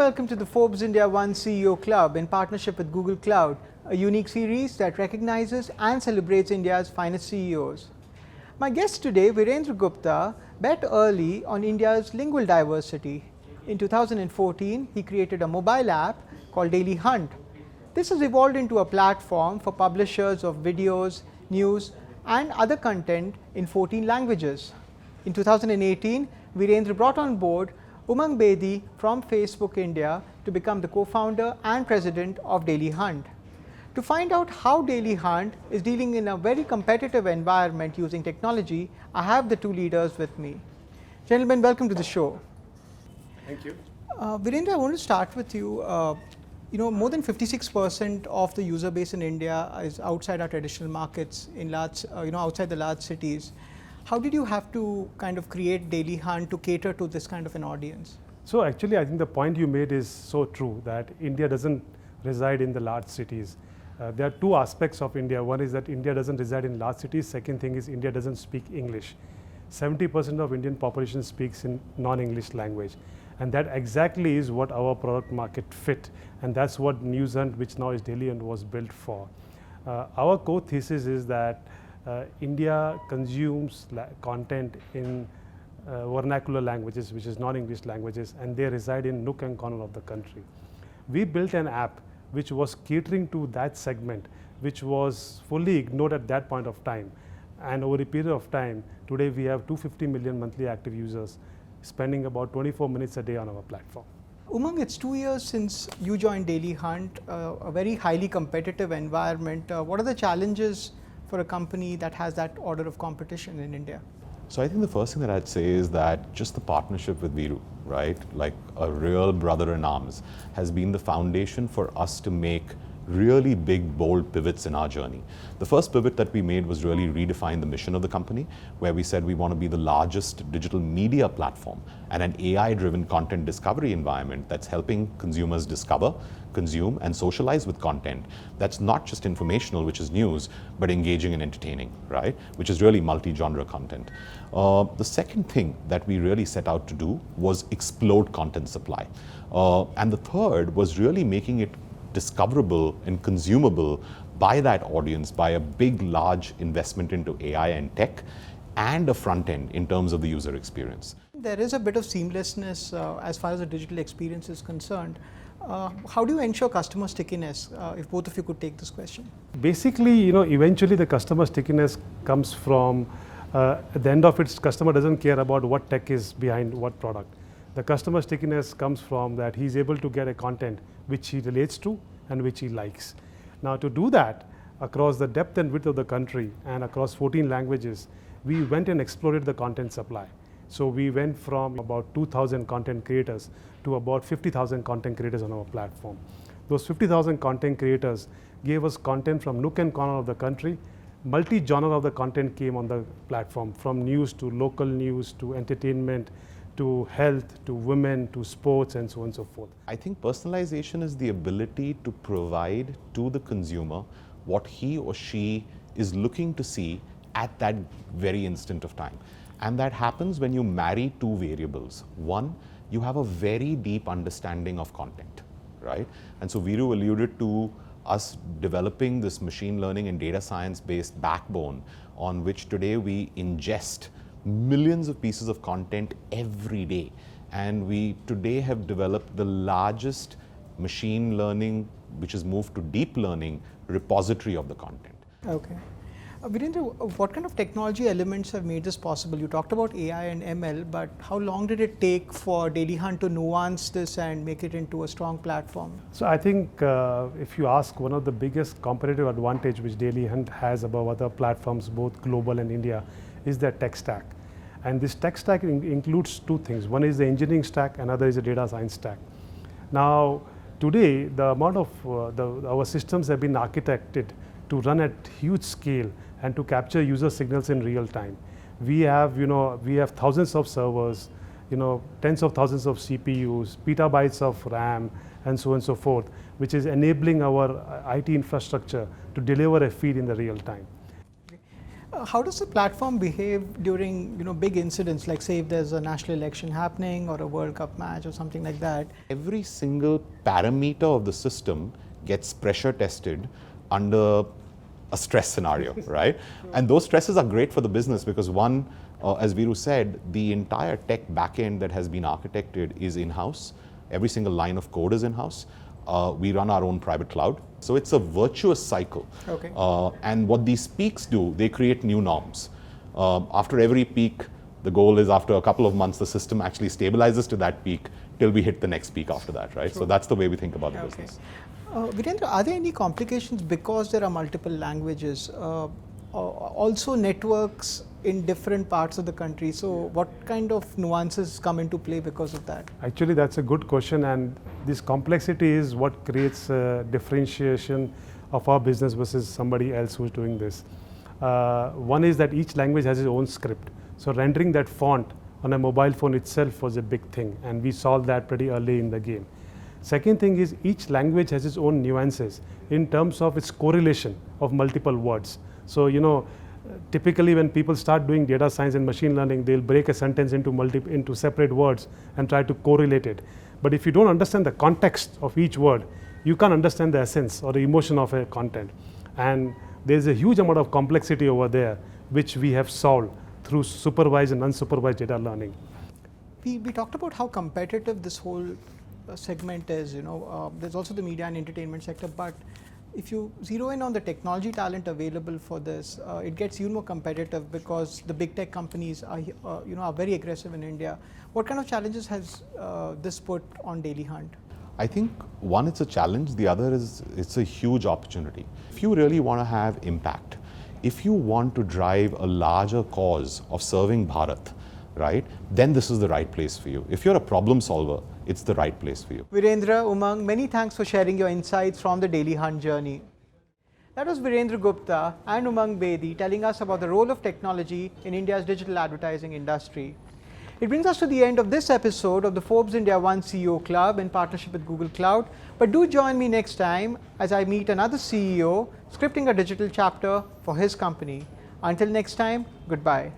welcome to the Forbes India One CEO Club in partnership with Google Cloud, a unique series that recognizes and celebrates India's finest CEOs. My guest today, Virendra Gupta, bet early on India's lingual diversity. In 2014, he created a mobile app called Daily Hunt. This has evolved into a platform for publishers of videos, news, and other content in 14 languages. In 2018, Virendra brought on board Umang Bedi from Facebook India to become the co-founder and president of Daily Hunt. To find out how Daily Hunt is dealing in a very competitive environment using technology, I have the two leaders with me. Gentlemen, welcome to the show. Thank you. Virendra, I want to start with you. More than 56% of the user base in India is outside our traditional markets, in large, outside the large cities. How did you have to kind of create Daily Hunt to cater to this kind of an audience? So actually, I think the point you made is so true that India doesn't reside in the large cities. There are two aspects of India. One is that India doesn't reside in large cities. Second thing is India doesn't speak English. 70% of Indian population speaks in non-English language. And that exactly is what our product market fit. And that's what NewsHunt, which now is Daily Hunt, was built for. Our core thesis is that India consumes content in vernacular languages, which is non-English languages, and they reside in nook and corner of the country. We built an app which was catering to that segment, which was fully ignored at that point of time. And over a period of time, today we have 250 million monthly active users spending about 24 minutes a day on our platform. Umang, it's 2 years since you joined Daily Hunt, a very highly competitive environment. What are the challenges for a company that has that order of competition in India? So I think the first thing that I'd say is that just the partnership with Viru, right, like a real brother in arms, has been the foundation for us to make really big, bold pivots in our journey. The first pivot that we made was really redefine the mission of the company, where we said we want to be the largest digital media platform and an AI-driven content discovery environment that's helping consumers discover, consume, and socialize with content that's not just informational, which is news, but engaging and entertaining, right? Which is really multi-genre content. The second thing that we really set out to do was explode content supply. And the third was really making it discoverable and consumable by that audience by a big, large investment into AI and tech and a front end in terms of the user experience. There is a bit of seamlessness as far as the digital experience is concerned. How do you ensure customer stickiness? If both of you could take this question. Basically, eventually the customer stickiness comes from, at the end of it, customer doesn't care about what tech is behind what product. The customer stickiness comes from that he's able to get a content which he relates to and which he likes. Now, to do that across the depth and width of the country and across 14 languages, we went and explored the content supply. So we went from about 2,000 content creators to about 50,000 content creators on our platform. Those 50,000 content creators gave us content from nook and corner of the country. Multi-genre of the content came on the platform, from news to local news to entertainment, to health, to women, to sports, and so on and so forth. I think personalization is the ability to provide to the consumer what he or she is looking to see at that very instant of time. And that happens when you marry two variables. One, you have a very deep understanding of content, right? And so Viru alluded to us developing this machine learning and data science based backbone on which today we ingest millions of pieces of content every day. And we today have developed the largest machine learning, which has moved to deep learning, repository of the content. Okay. Virendra, what kind of technology elements have made this possible? You talked about AI and ML, but how long did it take for Daily Hunt to nuance this and make it into a strong platform? So I think if you ask, one of the biggest competitive advantage which Daily Hunt has above other platforms, both global and India, is their tech stack. And this tech stack includes two things. One is the engineering stack, another is the data science stack. Now, today, the amount of our systems have been architected to run at huge scale and to capture user signals in real time. We have thousands of servers, tens of thousands of CPUs, petabytes of RAM, and so on and so forth, which is enabling our IT infrastructure to deliver a feed in the real time. How does the platform behave during big incidents, like say if there's a national election happening or a World Cup match or something like that? Every single parameter of the system gets pressure tested under a stress scenario, right? And those stresses are great for the business because one, as Viru said, the entire tech backend that has been architected is in-house. Every single line of code is in-house. We run our own private cloud. So it's a virtuous cycle. Okay. And what these peaks do, they create new norms. After every peak, the goal is after a couple of months, the system actually stabilizes to that peak till we hit the next peak after that, right? True. So that's the way we think about the Okay. business. Virendra, are there any complications because there are multiple languages? Also networks in different parts of the country. So what kind of nuances come into play because of that? Actually, that's a good question, and this complexity is what creates differentiation of our business versus somebody else who's doing this. One is that each language has its own script. So rendering that font on a mobile phone itself was a big thing, and we solved that pretty early in the game. Second thing is each language has its own nuances in terms of its correlation of multiple words. So, typically when people start doing data science and machine learning, they'll break a sentence into separate words and try to correlate it. But if you don't understand the context of each word, you can't understand the essence or the emotion of a content. And there's a huge amount of complexity over there, which we have solved through supervised and unsupervised data learning. We talked about how competitive this whole segment is. There's also the media and entertainment sector, but if you zero in on the technology talent available for this, it gets even more competitive because the big tech companies are very aggressive in India. What kind of challenges has this put on Daily Hunt? I think one, it's a challenge. The other is it's a huge opportunity. If you really want to have impact, if you want to drive a larger cause of serving Bharat, right, then this is the right place for you. If you're a problem solver, it's the right place for you. Virendra, Umang, many thanks for sharing your insights from the Daily Hunt journey. That was Virendra Gupta and Umang Bedi telling us about the role of technology in India's digital advertising industry. It brings us to the end of this episode of the Forbes India One CEO Club in partnership with Google Cloud. But do join me next time as I meet another CEO scripting a digital chapter for his company. Until next time, goodbye.